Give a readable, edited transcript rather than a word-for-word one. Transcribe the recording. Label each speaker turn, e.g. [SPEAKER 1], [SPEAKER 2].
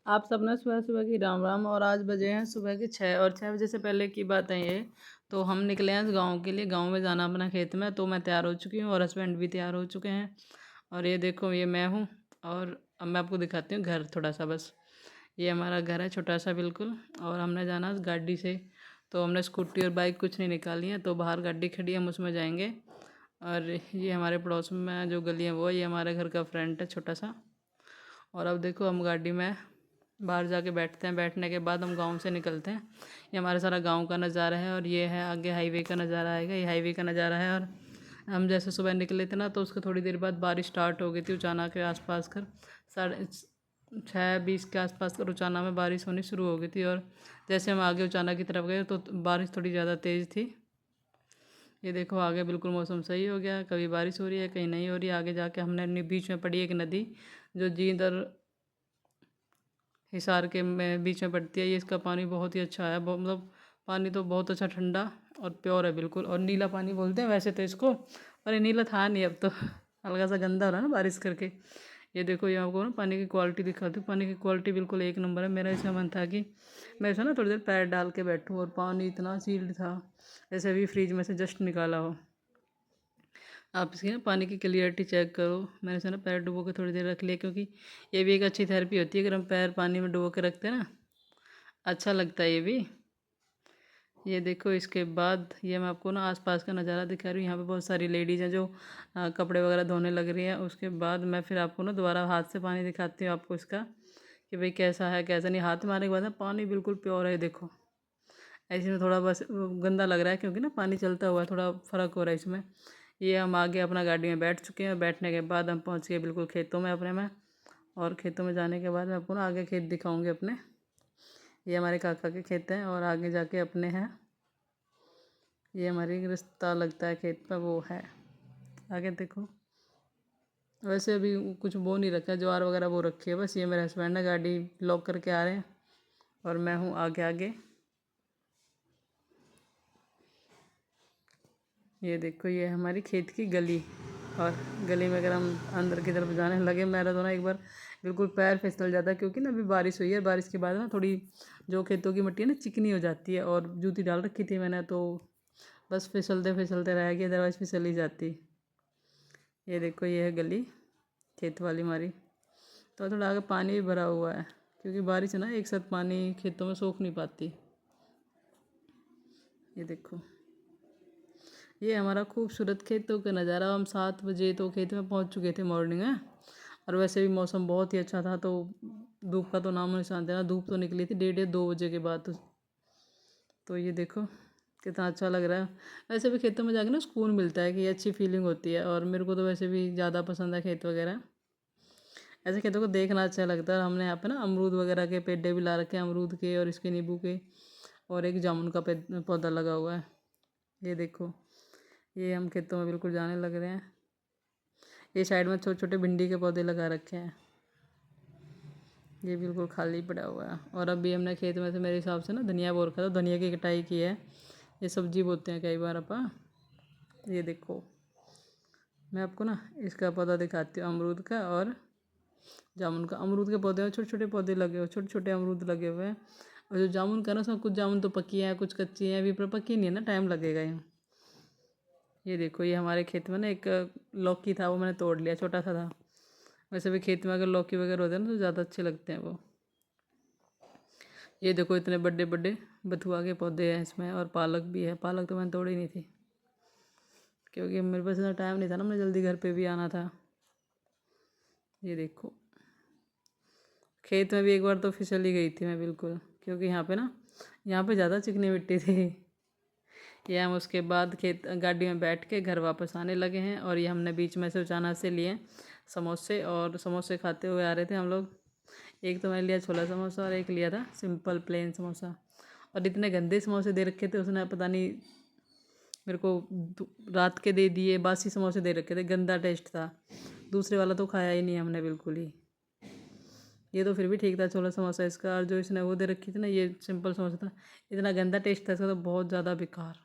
[SPEAKER 1] आप सबने सुबह-सुबह की राम राम। और आज बजे हैं सुबह के 6 और 6 बजे से पहले की बात है ये। तो हम निकले हैं गाँव के लिए, गाँव में जाना अपना खेत में। तो मैं तैयार हो चुकी हूँ और हस्बैंड भी तैयार हो चुके हैं। और ये देखो, ये मैं हूँ। और अब मैं आपको दिखाती हूँ घर थोड़ा सा बस। ये हमारा घर है छोटा सा बिल्कुल। और हमने जाना गाड़ी से। तो हमने स्कूटी और बाइक कुछ नहीं निकाली है, तो बाहर गाड़ी खड़ी है, हम उसमें जाएंगे। और ये हमारे पड़ोस में जो गली है वो, ये हमारे घर का फ्रंट है छोटा सा। और अब देखो, हम गाड़ी में बाहर जाके बैठते हैं। बैठने के बाद हम गांव से निकलते हैं। ये हमारा सारा गांव का नज़ारा है। और ये है आगे हाईवे का नज़ारा आएगा, ये हाईवे का नज़ारा है। और हम जैसे सुबह निकले थे ना, तो उसके थोड़ी देर बाद बारिश स्टार्ट हो गई थी। उचाना के आसपास कर 6:20 के आसपास कर उचाना में बारिश होनी शुरू हो गई थी। और जैसे हम आगे उचाना की तरफ गए तो बारिश थोड़ी ज़्यादा तेज़ थी। ये देखो, आगे बिल्कुल मौसम सही हो गया। कभी बारिश हो रही है, कहीं नहीं हो रही है। आगे जाके हमने बीच में पड़ी एक नदी, जो जींद और हिसार के में बीच में पड़ती है। ये इसका पानी बहुत ही अच्छा है, मतलब पानी तो बहुत अच्छा ठंडा और प्योर है बिल्कुल। और नीला पानी बोलते हैं वैसे तो इसको, पर ये नीला था नहीं अब तो हल्का सा गंदा हो रहा है ना बारिश करके। ये देखो, ये आपको ना पानी की क्वालिटी दिखाती हूँ। पानी की क्वालिटी बिल्कुल एक नंबर है। मेरा इसमें मन था कि मैं इसमें ना थोड़ी देर पैर डाल के बैठूँ, और पानी इतना सील्ड था, जैसे अभी फ्रिज में से जस्ट निकाला हो। आप इसकी ना पानी की क्लियरिटी चेक करो। मैंने इसे ना पैर डुबो के थोड़ी देर रख लिया, क्योंकि ये भी एक अच्छी थेरेपी होती है अगर हम पैर पानी में डुबो के रखते हैं ना। अच्छा लगता है ये भी। ये देखो, इसके बाद ये मैं आपको ना आसपास का नज़ारा दिखा रही हूँ। यहाँ पे बहुत सारी लेडीज़ हैं जो कपड़े वगैरह धोने लग रही हैं। उसके बाद मैं फिर आपको ना दोबारा हाथ से पानी दिखाती हूँ आपको इसका, कि भाई कैसा है कैसा नहीं। हाथ में आने के बाद ना पानी बिल्कुल प्योर है। देखो, ऐसे में थोड़ा बस गंदा लग रहा है, क्योंकि ना पानी चलता हुआ है, थोड़ा फ़र्क हो रहा है इसमें। ये हम आगे अपना गाड़ी में बैठ चुके हैं। बैठने के बाद हम पहुंच गए बिल्कुल खेतों में अपने में। और खेतों में जाने के बाद मैं आपको ना आगे खेत दिखाऊंगी अपने। ये हमारे काका के खेत हैं और आगे जाके अपने हैं। ये हमारी रास्ता लगता है खेत पर, वो है आगे देखो। वैसे अभी कुछ बो नहीं रखा है, ज्वार वगैरह वो रखी है बस। ये मेरे हस्बैंड है, गाड़ी लॉक करके आ रहे हैं। और मैं हूँ आगे आगे। ये देखो, ये हमारी खेत की गली। और गली में अगर हम अंदर की तरफ जाने लगे, मेरा तो ना एक बार बिल्कुल पैर फिसल जाता है, क्योंकि ना अभी बारिश हुई है। बारिश के बाद ना थोड़ी जो खेतों की मिट्टी है ना चिकनी हो जाती है। और जूती डाल रखी थी मैंने, तो बस फिसलते फिसलते रह गया, अदरवाइज़ फिसल ही जाती। ये देखो, ये है गली खेत वाली हमारी। तो थोड़ा आगे पानी भी भरा हुआ है, क्योंकि बारिश है ना, एक साथ पानी खेतों में सूख नहीं पाती। ये देखो, ये हमारा खूबसूरत खेतों का नज़ारा। हम 7 बजे तो खेत में पहुंच चुके थे मॉर्निंग में। और वैसे भी मौसम बहुत ही अच्छा था, तो धूप का तो नामो निशान था ना। धूप तो निकली थी 1:30-2 बजे के बाद। तो ये देखो कितना अच्छा लग रहा है। वैसे भी खेतों में जाके ना सुकून मिलता है, कि ये अच्छी फीलिंग होती है। और मेरे को तो वैसे भी ज़्यादा पसंद है खेत वगैरह। ऐसे खेतों को देखना अच्छा लगता है। और हमने यहाँ पे ना अमरूद वगैरह के पेड़े भी ला रखे हैं, अमरूद के और इसके नींबू के। और एक जामुन का पौधा लगा हुआ है। ये देखो, ये हम खेतों में बिल्कुल जाने लग रहे हैं। ये साइड में छोटे छोटे भिंडी के पौधे लगा रखे हैं। ये बिल्कुल खाली पड़ा हुआ है। और अभी हमने खेत में से मेरे हिसाब से ना धनिया बो रखा था, धनिया की कटाई की है। ये सब्जी बोते हैं कई बार अपा। ये देखो, मैं आपको ना इसका पौधा दिखाती हूँ, अमरूद का और जामुन का। अमरूद के पौधे में छोटे छोटे पौधे लगे हुए, छोटे छोटे अमरूद लगे हुए हैं। और जो जामुन का ना, उसमें कुछ जामुन तो पकी हैं, कुछ कच्ची हैं। अभी पर पकी नहीं है ना, टाइम लगेगा यहाँ। ये देखो, ये हमारे खेत में ना एक लौकी था, वो मैंने तोड़ लिया, छोटा सा था। वैसे भी खेत में अगर लौकी वगैरह होते हैं ना, तो ज़्यादा अच्छे लगते हैं वो। ये देखो, इतने बड़े बड़े बथुआ के पौधे हैं इसमें। और पालक भी है। पालक तो मैंने तोड़ी नहीं थी, क्योंकि मेरे पास इतना टाइम नहीं था ना, मुझे जल्दी घर पे भी आना था। ये देखो, खेत में भी एक बार तो फिसल ही गई थी मैं बिल्कुल, क्योंकि यहाँ पे ज़्यादा चिकनी मिट्टी थी। ये हम उसके बाद खेत गाड़ी में बैठ के घर वापस आने लगे हैं। और ये हमने बीच में से उचाना से लिए समोसे, और समोसे खाते हुए आ रहे थे हम लोग। एक तो मैंने लिया छोला समोसा, और एक लिया था सिंपल प्लेन समोसा। और इतने गंदे समोसे दे रखे थे उसने, पता नहीं मेरे को रात के दे दिए, बासी समोसे दे रखे थे, गंदा टेस्ट था। दूसरे वाला तो खाया ही नहीं हमने बिल्कुल ही। ये तो फिर भी ठीक था छोला समोसा इसका। और जो इसने वो दे रखी थी ना, ये सिंपल समोसा था, इतना गंदा टेस्ट था इसका, तो बहुत ज़्यादा बेकार।